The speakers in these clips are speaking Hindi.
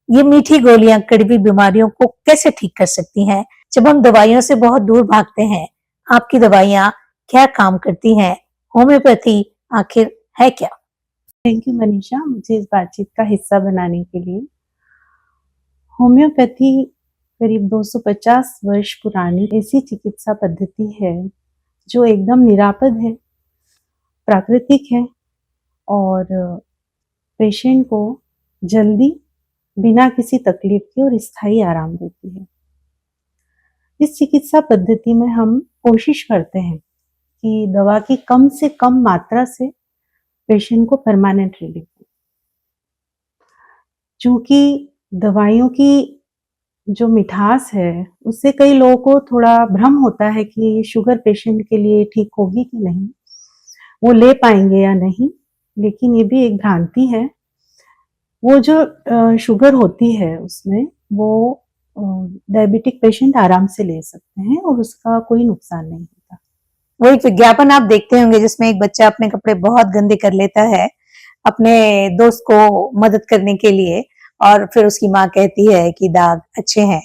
ये मीठी गोलियां कड़वी बीमारियों को कैसे ठीक कर सकती हैं? जब हम दवाइयों से बहुत दूर भागते हैं, आपकी दवाइयां क्या काम करती हैं? होम्योपैथी आखिर है क्या? थैंक यू मनीषा, मुझे इस बातचीत का हिस्सा बनाने के लिए। होम्योपैथी करीब 250 वर्ष पुरानी ऐसी चिकित्सा पद्धति है जो एकदम निरापद है, प्राकृतिक है और पेशेंट को जल्दी बिना किसी तकलीफ के और स्थायी आराम देती है। इस चिकित्सा पद्धति में हम कोशिश करते हैं कि दवा की कम से कम मात्रा से पेशेंट को परमानेंट रिलीफ हो। चूंकि दवाइयों की जो मिठास है उससे कई लोगों को थोड़ा भ्रम होता है कि शुगर पेशेंट के लिए ठीक होगी कि नहीं, वो ले पाएंगे या नहीं, लेकिन ये भी एक भ्रांति है। वो जो शुगर होती है उसमें वो डायबिटिक पेशेंट आराम से ले सकते हैं और उसका कोई नुकसान नहीं होता। वो एक विज्ञापन आप देखते होंगे जिसमें एक बच्चा अपने कपड़े बहुत गंदे कर लेता है अपने दोस्त को मदद करने के लिए, और फिर उसकी माँ कहती है कि दाग अच्छे हैं।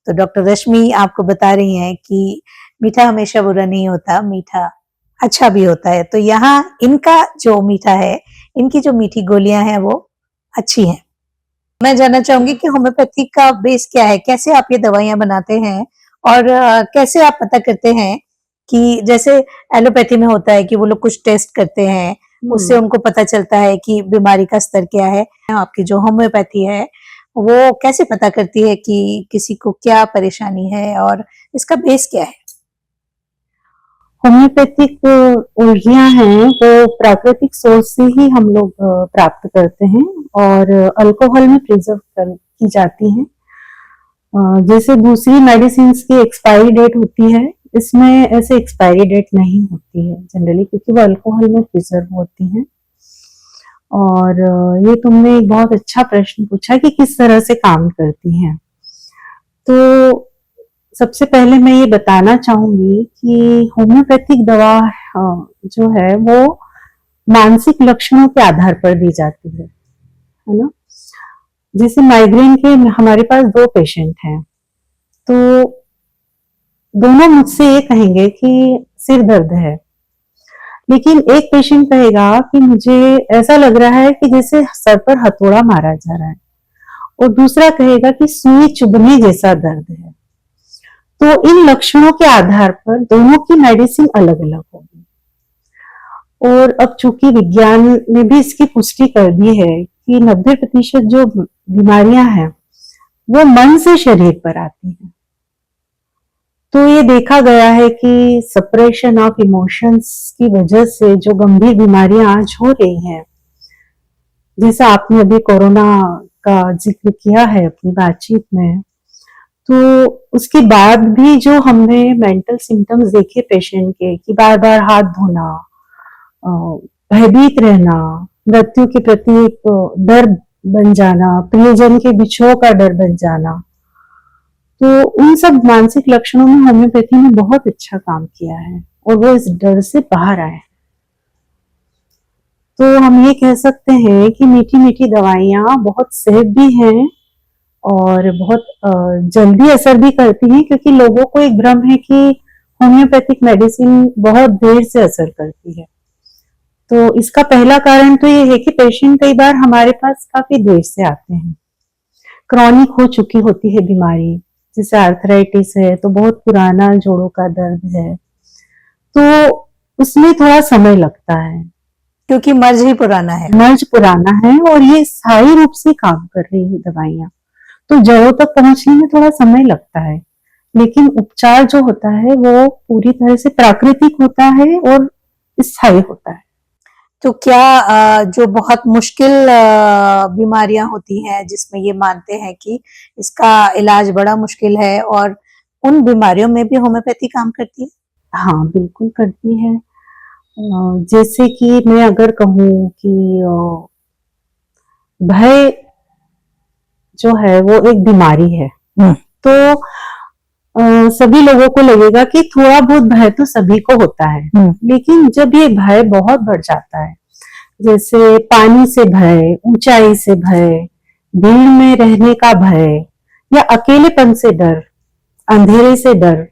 तो डॉक्टर रश्मि आपको बता रही हैं कि मीठा हमेशा बुरा नहीं होता, मीठा अच्छा भी होता है। तो यहाँ इनका जो मीठा है, इनकी जो मीठी गोलियां हैं वो अच्छी हैं। मैं जानना चाहूंगी कि होम्योपैथी का बेस क्या है, कैसे आप ये दवाइयां बनाते हैं और कैसे आप पता करते हैं कि जैसे एलोपैथी में होता है कि वो लोग कुछ टेस्ट करते हैं, उससे उनको पता चलता है कि बीमारी का स्तर क्या है। आपकी जो होम्योपैथी है वो कैसे पता करती है कि किसी को क्या परेशानी है और इसका बेस क्या है? होम्योपैथिक ऊर्जाएं हैं वो प्राकृतिक सोर्स से ही हम लोग प्राप्त करते हैं और अल्कोहल में प्रिजर्व की जाती हैं। जैसे दूसरी मेडिसिन की एक्सपायरी डेट होती है, इसमें ऐसे एक्सपायरी डेट नहीं होती है जनरली, क्योंकि वो अल्कोहल में प्रिजर्व होती हैं। और ये तुमने एक बहुत अच्छा प्रश्न पूछा कि किस तरह से काम करती हैं। तो सबसे पहले मैं ये बताना चाहूंगी कि होम्योपैथिक दवा जो है वो मानसिक लक्षणों के आधार पर दी जाती है ना। जैसे माइग्रेन के हमारे पास 2 पेशेंट हैं, तो दोनों मुझसे ये कहेंगे कि सिर दर्द है, लेकिन एक पेशेंट कहेगा कि मुझे ऐसा लग रहा है कि जैसे सर पर हथौड़ा मारा जा रहा है, और दूसरा कहेगा कि सुई चुभने जैसा दर्द है। तो इन लक्षणों के आधार पर दोनों की मेडिसिन अलग अलग होगी। और अब चूंकि विज्ञान ने भी इसकी पुष्टि कर दी है कि 90% जो बीमारियां हैं वो मन से शरीर पर आती हैं। तो ये देखा गया है कि सप्रेशन ऑफ इमोशंस की वजह से जो गंभीर बीमारियां आज हो रही हैं, जैसा आपने अभी कोरोना का जिक्र किया है अपनी बातचीत में, तो उसके बाद भी जो हमने मेंटल सिम्टम्स देखे पेशेंट के कि बार बार हाथ धोना, भयभीत रहना, मृत्यु के प्रति एक डर बन जाना, प्रियजन के बिछोह का डर बन जाना, तो उन सब मानसिक लक्षणों में होम्योपैथी ने बहुत अच्छा काम किया है और वो इस डर से बाहर आए। तो हम ये कह सकते हैं कि मीठी मीठी दवाइयां बहुत सेफ भी हैं और बहुत जल्दी असर भी करती हैं, क्योंकि लोगों को एक भ्रम है कि होम्योपैथिक मेडिसिन बहुत देर से असर करती है। तो इसका पहला कारण तो ये है कि पेशेंट कई बार हमारे पास काफी देर से आते हैं, क्रॉनिक हो चुकी होती है बीमारी, जैसे आर्थराइटिस है तो बहुत पुराना जोड़ों का दर्द है, तो उसमें थोड़ा समय लगता है क्योंकि मर्ज ही पुराना है। मर्ज पुराना है और ये स्थायी रूप से काम कर रही है दवाइयां, तो जड़ों तक पहुंचने में थोड़ा समय लगता है, लेकिन उपचार जो होता है वो पूरी तरह से प्राकृतिक होता है और स्थायी होता है। तो क्या जो बहुत मुश्किल बीमारियां होती हैं जिसमें ये मानते हैं कि इसका इलाज बड़ा मुश्किल है, और उन बीमारियों में भी होम्योपैथी काम करती है? हाँ, बिल्कुल करती है। जैसे कि मैं अगर कहूँ कि भय जो है वो एक बीमारी है, तो सभी लोगों को लगेगा कि थोड़ा बहुत भय तो सभी को होता है, लेकिन जब ये भय बहुत बढ़ जाता है, जैसे पानी से भय, ऊंचाई से भय, भीड़ में रहने का भय या अकेलेपन से डर, अंधेरे से डर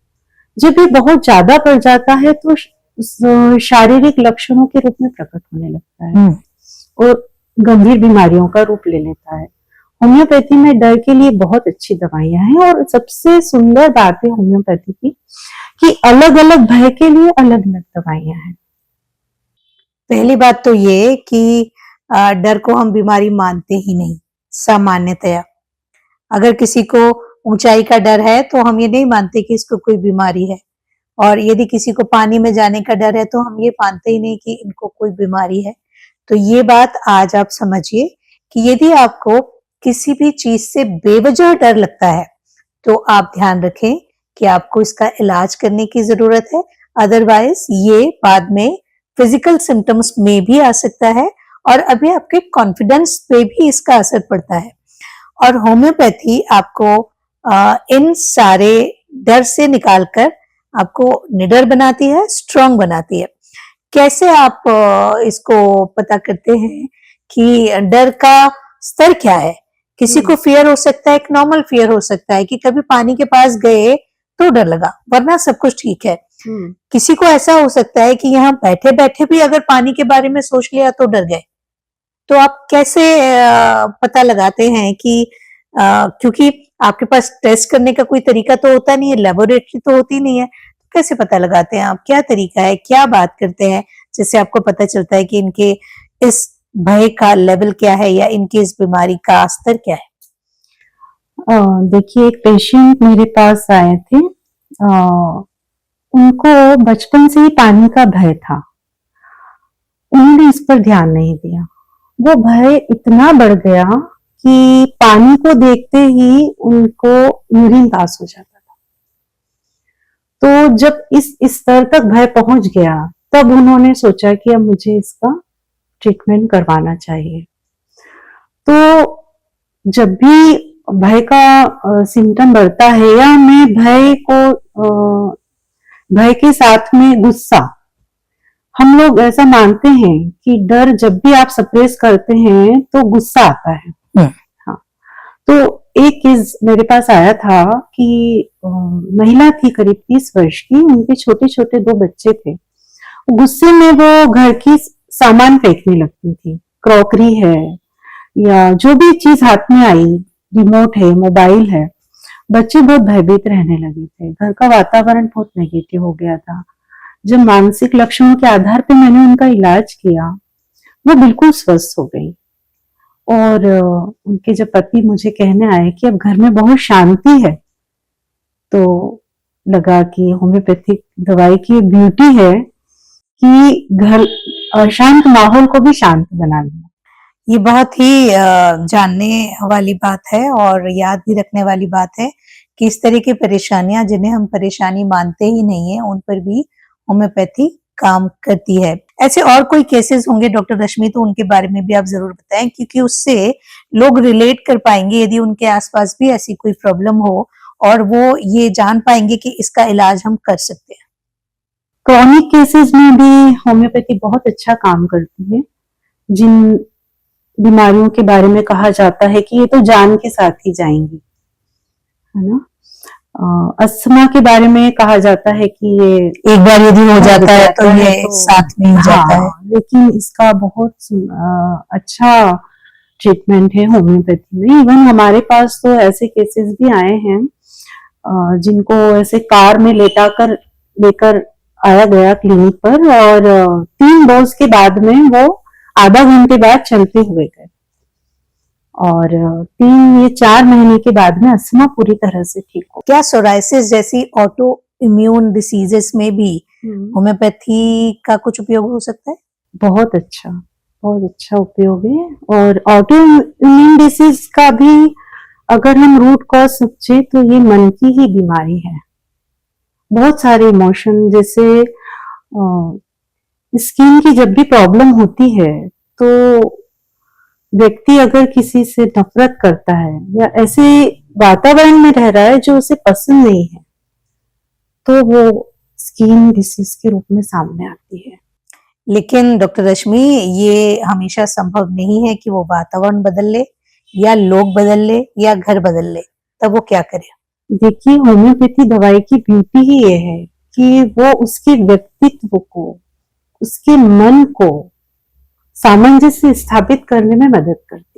जब ये बहुत ज्यादा बढ़ जाता है तो शारीरिक लक्षणों के रूप में प्रकट होने लगता है और गंभीर बीमारियों का रूप ले लेता है। होम्योपैथी में डर के लिए बहुत अच्छी दवाइयां हैं और सबसे सुंदर बात है होम्योपैथी की कि अलग अलग भय के लिए अलग अलग दवाइयां हैं। पहली बात तो ये कि डर को हम बीमारी मानते ही नहीं सामान्यतया। अगर किसी को ऊंचाई का डर है तो हम ये नहीं मानते कि इसको कोई बीमारी है, और यदि किसी को पानी में जाने का डर है तो हम ये मानते ही नहीं कि इनको कोई बीमारी है। तो ये बात आज आप समझिए कि यदि आपको किसी भी चीज से बेवजह डर लगता है तो आप ध्यान रखें कि आपको इसका इलाज करने की जरूरत है। अदरवाइज ये बाद में फिजिकल सिम्टम्स में भी आ सकता है और अभी आपके कॉन्फिडेंस पे भी इसका असर पड़ता है। और होम्योपैथी आपको इन सारे डर से निकालकर आपको निडर बनाती है, स्ट्रांग बनाती है। कैसे आप इसको पता करते हैं कि डर का स्तर क्या है? किसी को फियर हो सकता है, एक नॉर्मल फियर हो सकता है कि कभी पानी के पास गए तो डर लगा, वरना सब कुछ ठीक है। किसी को ऐसा हो सकता है कि यहाँ बैठे बैठे भी अगर पानी के बारे में सोच लिया तो डर गए। तो आप कैसे पता लगाते हैं कि क्योंकि आपके पास टेस्ट करने का कोई तरीका तो होता नहीं है, लेबोरेटरी तो होती नहीं है, तो कैसे पता लगाते हैं आप? क्या तरीका है, क्या बात करते हैं जिससे आपको पता चलता है कि इनके इस भय का लेवल क्या है या इनकी इस बीमारी का स्तर क्या है? देखिए, एक पेशेंट मेरे पास आए थे, उनको बचपन से ही पानी का भय था। उन्होंने इस पर ध्यान नहीं दिया। वो भय इतना बढ़ गया कि पानी को देखते ही उनको यूरिन पास हो जाता था। तो जब इस स्तर तक भय पहुंच गया तब उन्होंने सोचा कि अब मुझे इसका ट्रीटमेंट करवाना चाहिए। तो जब भी भय का सिम्टम बढ़ता है या मैं भय के साथ में गुस्सा, हम लोग ऐसा मानते हैं कि डर जब भी आप सप्रेस करते हैं तो गुस्सा आता है। हाँ, तो एक केस मेरे पास आया था कि महिला थी करीब 30 वर्ष की, उनके छोटे छोटे 2 बच्चे थे। गुस्से में वो घर की सामान फेंकने लगती थी, क्रॉकरी है या जो भी चीज हाथ में आई, रिमोट है, मोबाइल है। बच्चे बहुत भयभीत रहने लगे थे, घर का वातावरण बहुत नेगेटिव हो गया था। जब मानसिक लक्षणों के आधार पर मैंने उनका इलाज किया, वो बिल्कुल स्वस्थ हो गई। और उनके जब पति मुझे कहने आए कि अब घर में बहुत शांति है, तो लगा कि होम्योपैथिक दवाई की ब्यूटी है कि घर अशांत माहौल को भी शांत बना देना। ये बहुत ही जानने वाली बात है और याद भी रखने वाली बात है कि इस तरह की परेशानियां जिन्हें हम परेशानी मानते ही नहीं है, उन पर भी होम्योपैथी काम करती है। ऐसे और कोई केसेस होंगे डॉक्टर रश्मि, तो उनके बारे में भी आप जरूर बताएं, क्योंकि उससे लोग रिलेट कर पाएंगे यदि उनके आसपास भी ऐसी कोई प्रॉब्लम हो, और वो ये जान पाएंगे कि इसका इलाज हम कर सकते हैं। क्रॉनिक केसेस में भी होम्योपैथी बहुत अच्छा काम करती है। जिन बीमारियों के बारे में कहा जाता है कि ये तो जान के साथ ही जाएंगी, है ना। अस्थमा के बारे में कहा जाता है कि ये एक बार यदि हो जाता है तो ये साथ में ही जाता है, लेकिन इसका बहुत अच्छा ट्रीटमेंट है होम्योपैथी में। इवन हमारे पास तो ऐसे केसेस भी आए हैं जिनको ऐसे कार में लेकर आया गया क्लिनिक पर, और 3 डोज के बाद में वो आधा घंटे बाद चलते हुए गए, और 4 महीने के बाद में अस्थमा पूरी तरह से ठीक हो। क्या सोराइसिस जैसी ऑटो इम्यून डिसीजेस में भी होम्योपैथी का कुछ उपयोग हो सकता है? बहुत अच्छा उपयोग है। और ऑटो इम्यून डिसीज का भी अगर हम रूट कॉज समझे तो ये मन की ही बीमारी है। बहुत सारे इमोशन, जैसे स्किन की जब भी प्रॉब्लम होती है तो व्यक्ति अगर किसी से नफरत करता है या ऐसे वातावरण में रह रहा है जो उसे पसंद नहीं है, तो वो स्किन डिसीज के रूप में सामने आती है। लेकिन डॉक्टर रश्मि, ये हमेशा संभव नहीं है कि वो वातावरण बदल ले या लोग बदल ले या घर बदल ले, तब वो क्या करे? देखिए, होम्योपैथी दवाई की ब्यूटी ही ये है कि वो उसके व्यक्तित्व को, उसके मन को सामंजस्य स्थापित करने में मदद करती है।